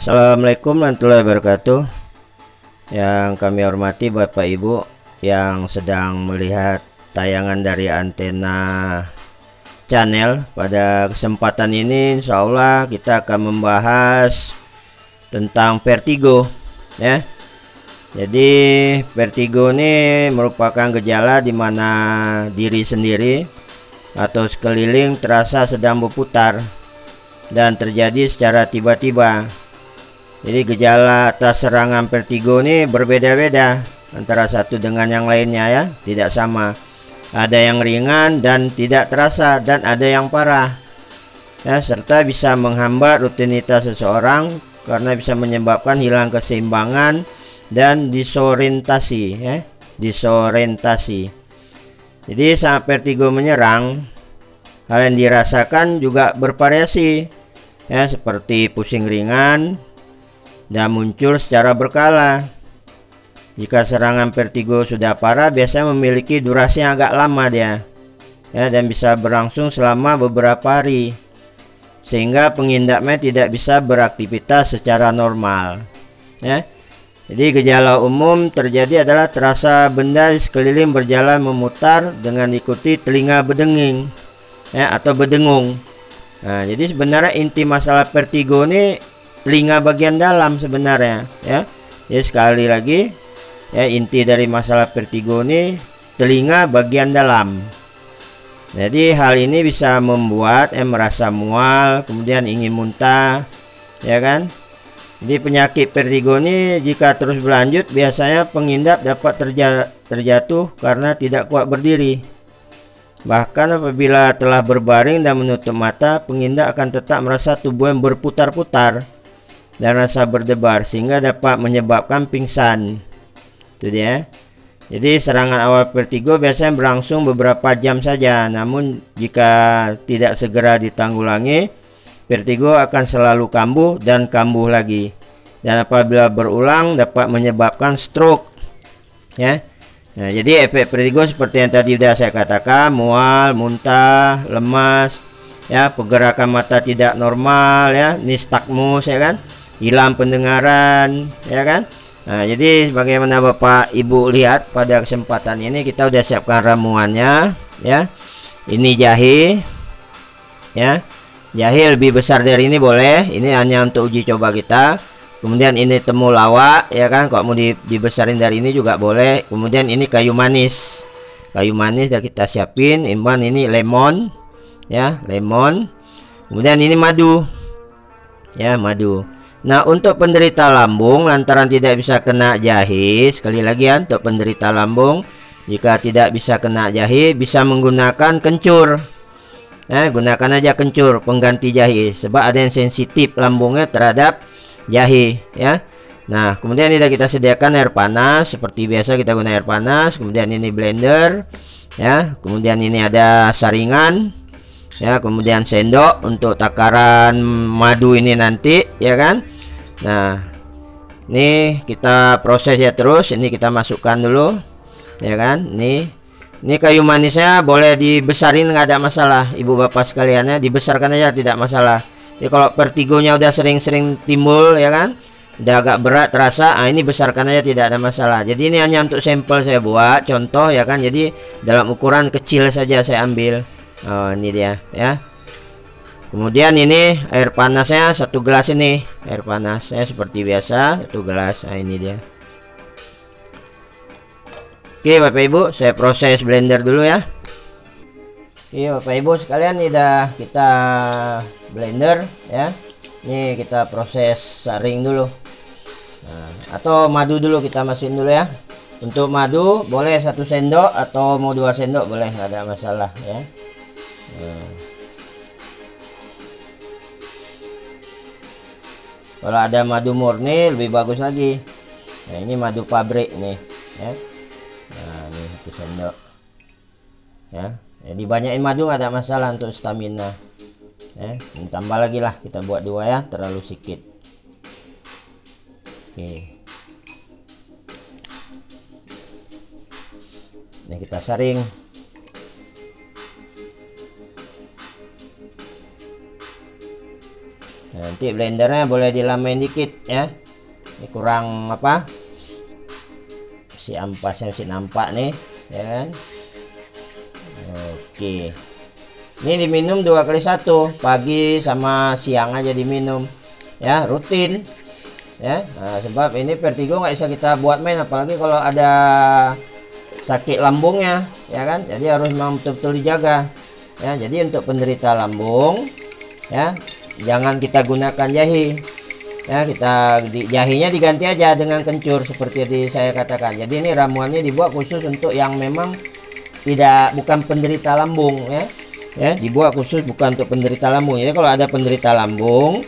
Assalamualaikum warahmatullahi wabarakatuh. Yang kami hormati Bapak Ibu yang sedang melihat tayangan dari Antena Channel. Pada kesempatan ini insya Allah kita akan membahas tentang vertigo ya. Jadi vertigo ini merupakan gejala di mana diri sendiri atau sekeliling terasa sedang berputar dan terjadi secara tiba-tiba. Jadi gejala atas serangan vertigo ini berbeda-beda antara satu dengan yang lainnya ya, tidak sama. Ada yang ringan dan tidak terasa, dan ada yang parah ya, serta bisa menghambat rutinitas seseorang karena bisa menyebabkan hilang keseimbangan dan disorientasi ya, disorientasi. Jadi saat vertigo menyerang, hal yang dirasakan juga bervariasi ya, seperti pusing ringan dan muncul secara berkala. Jika serangan vertigo sudah parah, biasanya memiliki durasi yang agak lama dia ya, dan bisa berlangsung selama beberapa hari, sehingga pengidapnya tidak bisa beraktivitas secara normal ya. Jadi gejala umum terjadi adalah terasa benda di sekeliling berjalan memutar dengan diikuti telinga berdenging ya, atau berdengung. Nah, jadi sebenarnya inti masalah vertigo ini telinga bagian dalam sebenarnya ya. Jadi sekali lagi ya, inti dari masalah vertigo ini telinga bagian dalam. Jadi hal ini bisa membuat merasa mual, kemudian ingin muntah ya kan. Jadi penyakit vertigo ini jika terus berlanjut, biasanya pengidap dapat terjatuh karena tidak kuat berdiri. Bahkan apabila telah berbaring dan menutup mata, pengidap akan tetap merasa tubuh yang berputar-putar dan rasa berdebar, sehingga dapat menyebabkan pingsan. Itu dia. Jadi serangan awal vertigo biasanya berlangsung beberapa jam saja, namun jika tidak segera ditanggulangi, vertigo akan selalu kambuh dan kambuh lagi, dan apabila berulang dapat menyebabkan stroke ya. Nah, jadi efek vertigo seperti yang tadi sudah saya katakan, mual, muntah, lemas ya, pergerakan mata tidak normal ya, nistagmus ya kan, hilang pendengaran ya kan. Nah, jadi bagaimana Bapak Ibu lihat pada kesempatan ini kita udah siapkan ramuannya ya. Ini jahe ya. Jahe lebih besar dari ini boleh, ini hanya untuk uji coba kita. Kemudian ini temulawak ya kan, kalau mau dibesarin dari ini juga boleh. Kemudian ini kayu manis. Kayu manis sudah kita siapin. Imban ini lemon ya, lemon. Kemudian ini madu ya, madu. Nah, untuk penderita lambung lantaran tidak bisa kena jahe, sekali lagi ya, untuk penderita lambung jika tidak bisa kena jahe, bisa menggunakan kencur. Gunakan aja kencur pengganti jahe, sebab ada yang sensitif lambungnya terhadap jahe ya. Nah, kemudian ini kita sediakan air panas, seperti biasa kita guna air panas. Kemudian ini blender ya, kemudian ini ada saringan ya, kemudian sendok untuk takaran madu ini nanti ya kan. Nah, ini kita proses ya terus. Ini kita masukkan dulu ya kan. Ini kayu manisnya boleh dibesarin, nggak ada masalah ibu bapak sekalian ya, dibesarkan aja tidak masalah. Jadi kalau vertigonya udah sering-sering timbul ya kan, udah agak berat terasa, ini besarkan aja tidak ada masalah. Jadi ini hanya untuk sampel saya buat contoh ya kan. Jadi dalam ukuran kecil saja saya ambil. Oh, ini dia ya. Kemudian ini air panasnya 1 gelas, ini air panasnya seperti biasa 1 gelas. Nah, ini dia. Oke Bapak Ibu, saya proses blender dulu ya. Oke Bapak Ibu sekalian, ini udah kita blender ya. Ini kita proses saring dulu. Nah, atau madu dulu kita masukin dulu ya. Untuk madu boleh 1 sendok atau mau 2 sendok boleh, nggak ada masalah ya. Nah, kalau ada madu murni lebih bagus lagi. Nah, ini madu pabrik nih ya. Nah, ini 1 sendok ya. Jadi banyakin madu nggak ada masalah untuk stamina ya. Ini tambah lagi lah, kita buat 2 ya, terlalu sedikit. Oke, ini kita saring. Nanti blendernya boleh dilamain dikit ya. Ini kurang apa? Si ampasnya masih nampak nih, ya kan? Oke. Ini diminum 2x1, pagi sama siang aja diminum. Ya, rutin. Ya, nah, sebab ini vertigo nggak bisa kita buat main, apalagi kalau ada sakit lambungnya, ya kan? Jadi harus memang betul-betul dijaga. Ya, jadi untuk penderita lambung, ya, jangan kita gunakan jahe. Ya, jahinya diganti aja dengan kencur seperti yang saya katakan. Jadi ini ramuannya dibuat khusus untuk yang memang bukan penderita lambung, ya. Ya, dibuat khusus bukan untuk penderita lambung. Jadi kalau ada penderita lambung,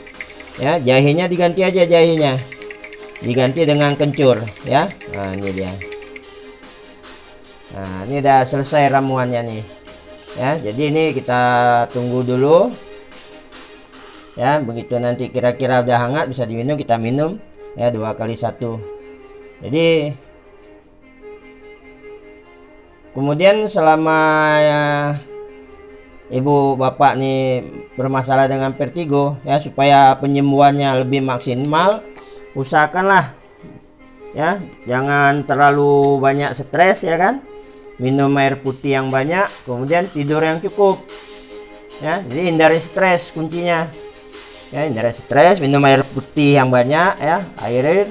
ya, jahenya diganti aja, jahenya diganti dengan kencur, ya. Nah, ini dia. Nah, ini udah selesai ramuannya nih. Ya, jadi ini kita tunggu dulu. Ya, begitu nanti kira-kira udah hangat bisa diminum, kita minum ya 2x1. Jadi kemudian selama ya, ibu bapak nih bermasalah dengan vertigo, ya, supaya penyembuhannya lebih maksimal, usahakanlah ya jangan terlalu banyak stres, ya kan, minum air putih yang banyak, kemudian tidur yang cukup, ya. Jadi hindari stres kuncinya, ya, hindari stres, minum air putih yang banyak, ya, air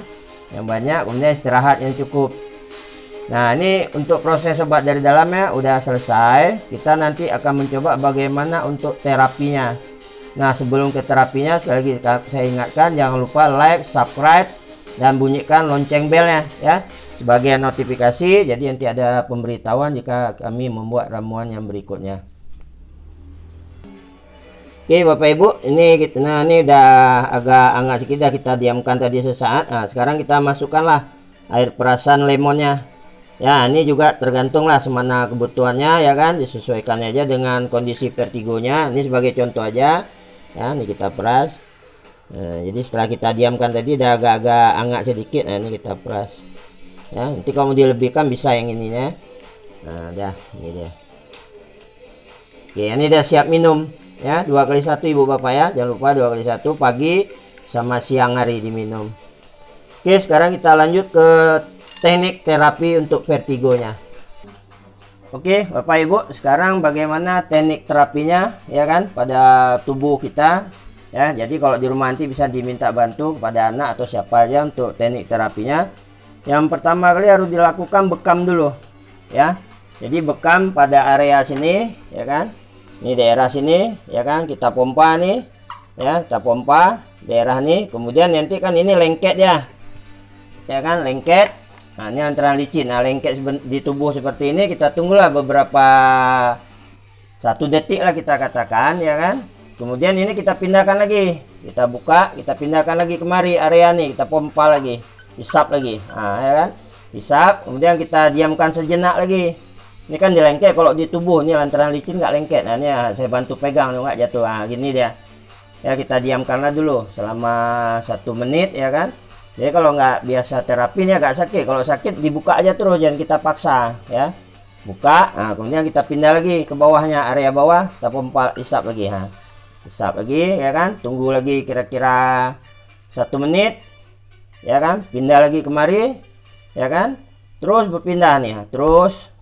yang banyak, kemudian istirahat yang cukup. Nah, ini untuk proses obat dari dalamnya udah selesai. Kita nanti akan mencoba bagaimana untuk terapinya. Nah, sebelum ke terapinya, sekali lagi saya ingatkan, jangan lupa like, subscribe, dan bunyikan lonceng belnya, ya, sebagai notifikasi. Jadi nanti ada pemberitahuan jika kami membuat ramuan yang berikutnya. Oke Bapak Ibu, ini udah agak hangat sedikit, kita diamkan tadi sesaat. Nah, sekarang kita masukkanlah air perasan lemonnya. Ya, ini juga tergantunglah semana kebutuhannya, ya kan, disesuaikan aja dengan kondisi vertigonya. Ini sebagai contoh aja, ya. Ini kita peras. Nah, jadi setelah kita diamkan tadi udah agak-agak hangat sedikit. Nah, ini kita peras, ya. Nanti kalau mau dilebihkan bisa yang ininya. Nah, udah, ini dia. Oke, ini udah siap minum, ya, 2x1 ibu bapak, ya, jangan lupa 2x1 pagi sama siang hari diminum. Oke, sekarang kita lanjut ke teknik terapi untuk vertigonya. Oke bapak ibu, sekarang bagaimana teknik terapinya, ya kan, pada tubuh kita, ya. Jadi kalau di rumah nanti bisa diminta bantu kepada anak atau siapa aja untuk teknik terapinya. Yang pertama kali harus dilakukan bekam dulu, ya. Jadi bekam pada area sini, ya kan. Ini daerah sini, ya kan, kita pompa nih, ya, kita pompa daerah nih. Kemudian nanti kan ini lengket ya kan, lengket. Nah, ini antara licin. Nah, lengket di tubuh seperti ini, kita tunggulah beberapa 1 detik lah kita katakan, ya kan. Kemudian ini kita pindahkan lagi, kita buka, kita pindahkan lagi kemari area nih, kita pompa lagi, hisap lagi. Nah, ya kan, hisap. Kemudian kita diamkan sejenak lagi. Ini kan di lengket, kalau di tubuh ini lantaran licin nggak lengket. Nah, ini ya, saya bantu pegang nggak jatuh. Nah, gini dia. Ya, kita diamkanlah dulu selama 1 menit, ya kan. Jadi kalau nggak biasa terapinya nggak sakit. Kalau sakit dibuka aja terus, jangan kita paksa, ya. Buka. Nah, kemudian kita pindah lagi ke bawahnya, area bawah, kita pompa, hisap lagi. Nah, hisap lagi, ya kan. Tunggu lagi kira-kira 1 menit, ya kan. Pindah lagi kemari, ya kan. Terus berpindah nih, terus,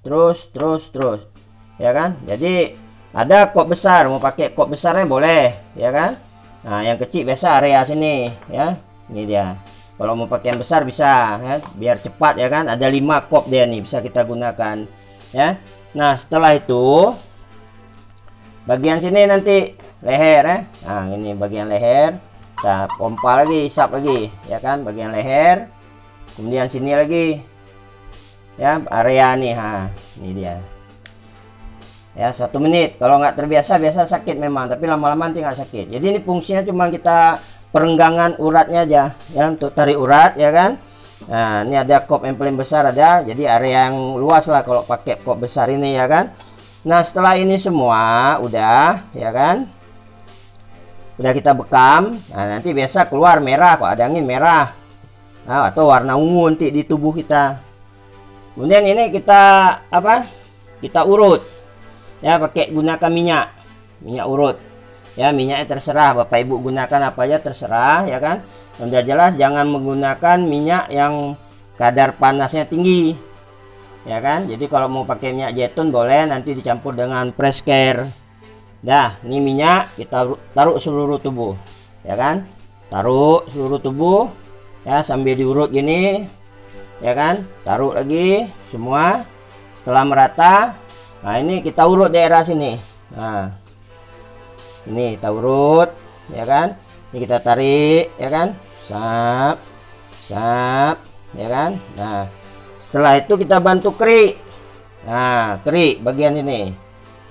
ya kan. Jadi ada kop besar, mau pakai kop besarnya boleh, ya kan. Nah, yang kecil biasa area sini, ya. Ini dia. Kalau mau pakai yang besar bisa, ya, biar cepat, ya kan. Ada 5 kop dia nih, bisa kita gunakan, ya. Nah, setelah itu bagian sini nanti leher, ya. Nah, ini bagian leher, kita pompa lagi, hisap lagi, ya kan, bagian leher. Kemudian sini lagi, ya, area nih. Ini dia, ya, 1 menit. Kalau nggak terbiasa biasa sakit memang, tapi lama-lama nanti nggak sakit. Jadi ini fungsinya cuma kita perenggangan uratnya aja, ya, untuk tarik urat, ya kan. Nah, ini ada kop yang paling besar ada, jadi area yang luas lah kalau pakai kop besar ini, ya kan. Nah, setelah ini semua udah, ya kan, udah kita bekam. Nah, nanti biasa keluar merah, kok ada angin merah, nah, atau warna ungu nanti di tubuh kita. Kemudian ini kita apa, kita urut, ya, pakai gunakan minyak urut. Ya, minyaknya terserah Bapak Ibu gunakan apa aja terserah, ya kan. Udah jelas jangan menggunakan minyak yang kadar panasnya tinggi, ya kan. Jadi kalau mau pakai minyak zaitun boleh, nanti dicampur dengan fresh care. Dah, ini minyak kita taruh seluruh tubuh, ya kan. Taruh seluruh tubuh, ya, sambil diurut gini, ya kan. Taruh lagi semua. Setelah merata, nah ini kita urut daerah sini. Nah, ini kita urut, ya kan. Ini kita tarik, ya kan. Sap, sap, ya kan. Nah, setelah itu kita bantu kerik. Nah, kerik bagian ini.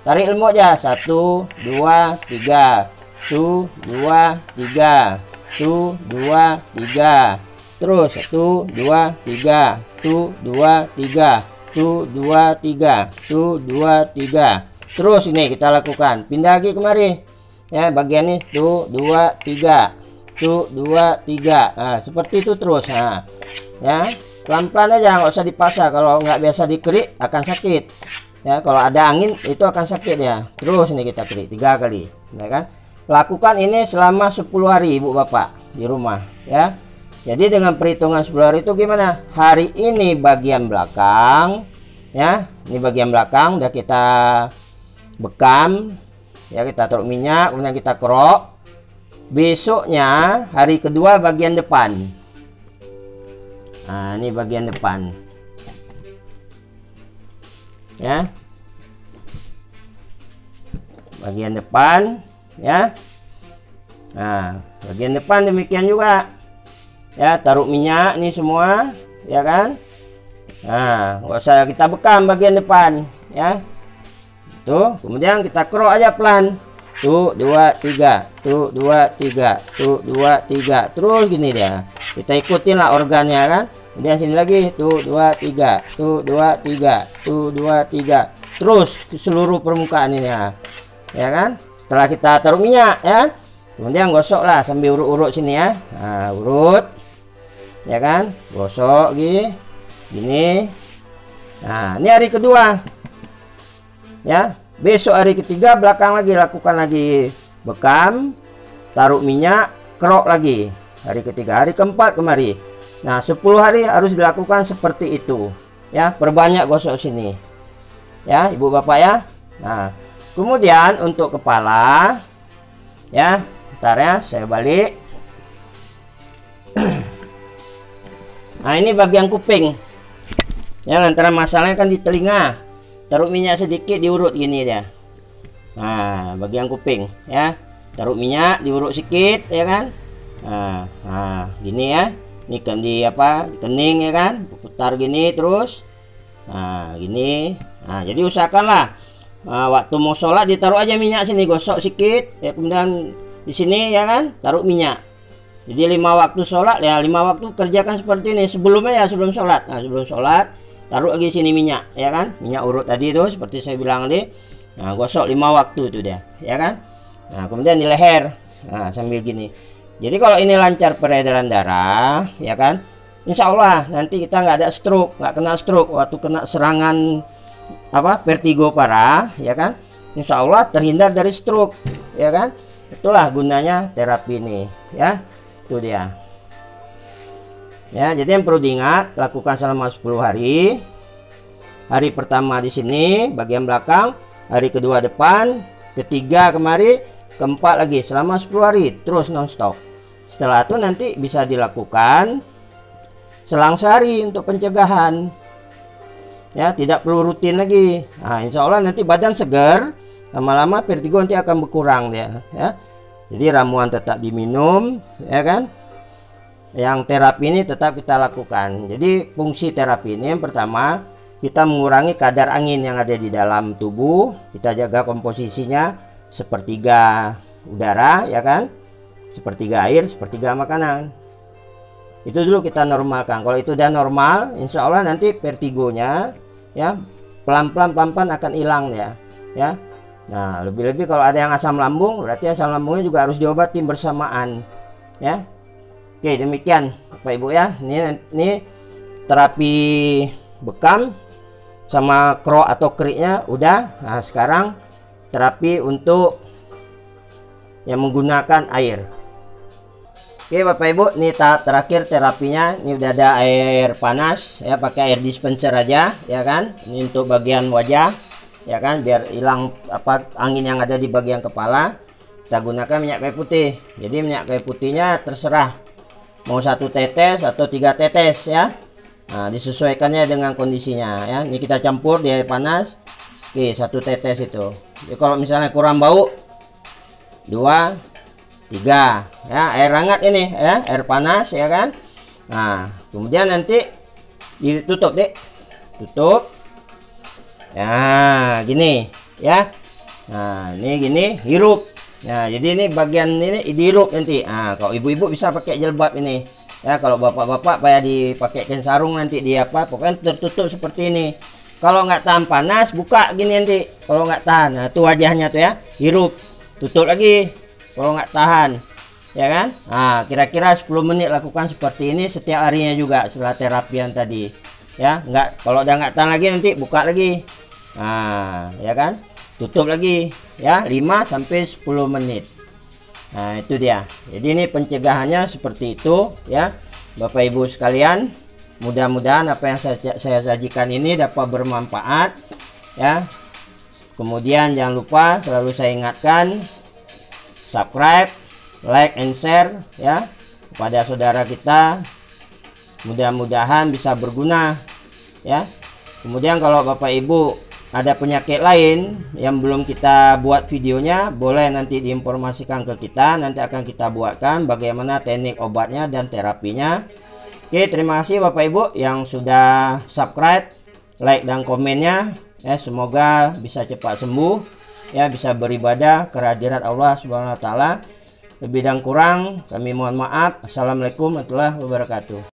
Tarik lembut aja. 1, 2, 3. 1, 2, 3. 1, 2, 3. Terus 1, 2, 3. 1, 2, 3. 1, 2, 3. 1, 2, 3. Terus ini kita lakukan. Pindah lagi kemari. Ya, bagian ini. 1, 2, 3. 1, 2, 3. Nah, seperti itu terus. Nah, ya, pelan-pelan aja, nggak usah dipaksa. Kalau nggak biasa dikerik akan sakit. Ya, kalau ada angin itu akan sakit ya. Terus ini kita kerik 3 kali, ya kan. Lakukan ini selama 10 hari Ibu Bapak di rumah, ya. Jadi dengan perhitungan 10 hari itu gimana? Hari ini bagian belakang, ya. Ini bagian belakang udah kita bekam, ya, kita taruh minyak, kemudian kita kerok. Besoknya hari kedua bagian depan. Nah, ini bagian depan, ya, bagian depan, ya. Nah, bagian depan demikian juga, ya. Taruh minyak nih semua, ya kan. Nah, nggak usah kita bekam bagian depan, ya. Tuh, kemudian kita kerok aja pelan. 1, 2, 3. 1, 2, 3. 1, 2, 3. Terus gini dia. Kita ikutin lah organnya kan. Kemudian sini lagi. 1, 2, 3. 1, 2, 3. 1, 2, 3. Terus ke seluruh permukaan ini ya. Ya kan? Setelah kita taruh minyak ya. Kemudian gosok lah sambil urut-urut sini ya. Nah, urut. Ya kan? Gosok gini. Nah, ini hari kedua. Ya. Besok hari ketiga belakang lagi lakukan lagi bekam, taruh minyak, kerok lagi. Hari ketiga, hari keempat kemari. Nah, 10 hari harus dilakukan seperti itu. Ya, perbanyak gosok sini. Ya, Ibu Bapak ya. Nah, kemudian untuk kepala, ya, bentar ya, saya balik. Nah, ini bagian kuping. Ya, lantaran masalahnya kan di telinga. Taruh minyak sedikit, diurut gini dia. Nah, bagian kuping ya. Taruh minyak, diurut sedikit ya kan. Nah, gini ya. Ini kan di apa? Kening ya kan. Putar gini terus. Nah, gini. Nah, jadi usahakanlah waktu mau sholat ditaruh aja minyak sini, gosok sedikit ya, kemudian di sini ya kan, taruh minyak. Jadi 5 waktu sholat ya, 5 waktu kerjakan seperti ini. Sebelumnya ya, sebelum sholat. Nah, sebelum sholat taruh lagi sini minyak ya kan, minyak urut tadi itu seperti saya bilang tadi. Nah, gosok 5 waktu itu dia ya kan. Nah, kemudian di leher, nah, sambil gini. Jadi kalau ini lancar peredaran darah ya kan, insya Allah nanti kita nggak ada stroke, nggak kena stroke waktu kena serangan apa vertigo parah ya kan. Insya Allah terhindar dari stroke ya kan. Itulah gunanya terapi ini ya, itu dia. Ya, jadi yang perlu diingat, lakukan selama 10 hari. Hari pertama di sini bagian belakang, hari kedua depan, ketiga kemari, keempat lagi selama 10 hari terus nonstop. Setelah itu nanti bisa dilakukan selang sehari untuk pencegahan. Ya, tidak perlu rutin lagi. Nah, insya Allah nanti badan segar, lama-lama vertigo nanti akan berkurang dia ya. Jadi ramuan tetap diminum ya kan. Yang terapi ini tetap kita lakukan. Jadi fungsi terapi ini yang pertama, kita mengurangi kadar angin yang ada di dalam tubuh. Kita jaga komposisinya sepertiga udara ya kan, sepertiga air, sepertiga makanan. Itu dulu kita normalkan. Kalau itu udah normal, insya Allah nanti vertigonya ya pelan-pelan akan hilang ya. Nah, lebih-lebih kalau ada yang asam lambung, berarti asam lambungnya juga harus diobati bersamaan ya. Oke, demikian Bapak Ibu ya. Ini terapi bekam sama kerok atau keriknya udah. Nah, sekarang terapi untuk yang menggunakan air. Oke Bapak Ibu, ini tahap terakhir terapinya. Ini udah ada air panas ya, pakai air dispenser aja ya kan. Ini untuk bagian wajah ya kan, biar hilang apa angin yang ada di bagian kepala. Kita gunakan minyak kayu putih. Jadi minyak kayu putihnya terserah mau 1 tetes atau 3 tetes ya. Nah, disesuaikannya dengan kondisinya ya. Ini kita campur di air panas. Oke, 1 tetes itu. Jadi kalau misalnya kurang bau, 2, 3 ya, air hangat ini ya, air panas ya kan. Nah, kemudian nanti ditutup deh, tutup ya, gini ya. Nah, ini gini, hirup. Nah, jadi ini bagian ini dihirup nanti. Nah, kalau ibu-ibu bisa pakai jilbab ini ya. Kalau bapak-bapak payah dipakaikan sarung nanti, dia apa, pokoknya tertutup seperti ini. Kalau nggak tahan panas, buka gini nanti. Kalau nggak tahan, nah itu wajahnya tuh ya, hirup, tutup lagi. Kalau nggak tahan ya kan. Nah, kira-kira 10 menit lakukan seperti ini setiap harinya juga setelah terapian tadi ya. Kalau udah nggak tahan lagi, nanti buka lagi. Nah ya kan, tutup lagi ya, 5-10 menit. Nah itu dia. Jadi ini pencegahannya seperti itu ya Bapak Ibu sekalian. Mudah-mudahan apa yang saya sajikan ini dapat bermanfaat ya. Kemudian jangan lupa, selalu saya ingatkan, subscribe, like, and share ya kepada saudara kita. Mudah-mudahan bisa berguna ya. Kemudian kalau Bapak Ibu ada penyakit lain yang belum kita buat videonya, boleh nanti diinformasikan ke kita. Nanti akan kita buatkan bagaimana teknik obatnya dan terapinya. Oke, terima kasih Bapak Ibu yang sudah subscribe, like, dan komennya ya. Semoga bisa cepat sembuh ya, bisa beribadah ke hadirat Allah Subhanahu wa taala. Lebih dan kurang kami mohon maaf. Assalamualaikum warahmatullahi wabarakatuh.